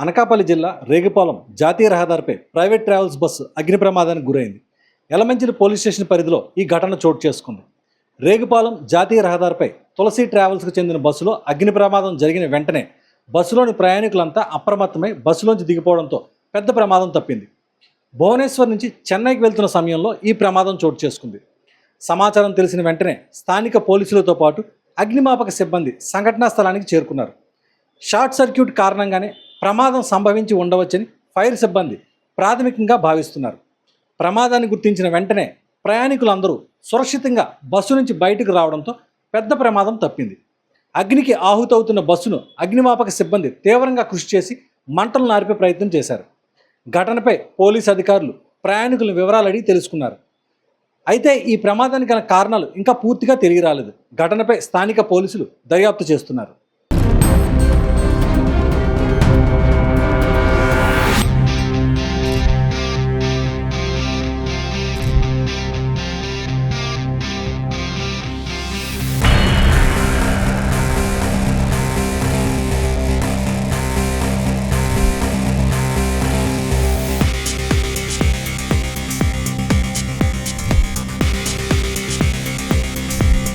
అనకాపల్లి జిల్లా రేగిపాలెం జాతీయ రహదారిపై ప్రైవేట్ ట్రావెల్స్ బస్సు అగ్ని ప్రమాదానికి గురైంది. యలమంచిలి పోలీస్ స్టేషన్ పరిధిలో ఈ ఘటన చోటు చేసుకుంది. రేగిపాలెం జాతీయ రహదారిపై తులసి ట్రావెల్స్కు చెందిన బస్సులో అగ్ని ప్రమాదం జరిగిన వెంటనే బస్సులోని ప్రయాణికులంతా అప్రమత్తమై బస్సులోంచి దిగిపోవడంతో పెద్ద ప్రమాదం తప్పింది. భువనేశ్వర్ నుంచి చెన్నైకి వెళ్తున్న సమయంలో ఈ ప్రమాదం చోటు చేసుకుంది. సమాచారం తెలిసిన వెంటనే స్థానిక పోలీసులతో పాటు అగ్నిమాపక సిబ్బంది సంఘటనా స్థలానికి చేరుకున్నారు. షార్ట్ సర్క్యూట్ కారణంగానే ప్రమాదం సంభవించి ఉండవచ్చని ఫైర్ సిబ్బంది ప్రాథమికంగా భావిస్తున్నారు. ప్రమాదాన్ని గుర్తించిన వెంటనే ప్రయాణికులందరూ సురక్షితంగా బస్సు నుంచి బయటకు రావడంతో పెద్ద ప్రమాదం తప్పింది. అగ్నికి ఆహుతవుతున్న బస్సును అగ్నిమాపక సిబ్బంది తీవ్రంగా కృషి చేసి మంటలు నార్పే ప్రయత్నం చేశారు. ఘటనపై పోలీసు అధికారులు ప్రయాణికుల వివరాలు అడిగి తెలుసుకున్నారు. అయితే ఈ ప్రమాదానికి గల కారణాలు ఇంకా పూర్తిగా తెలియరాలేదు. ఘటనపై స్థానిక పోలీసులు దర్యాప్తు చేస్తున్నారు.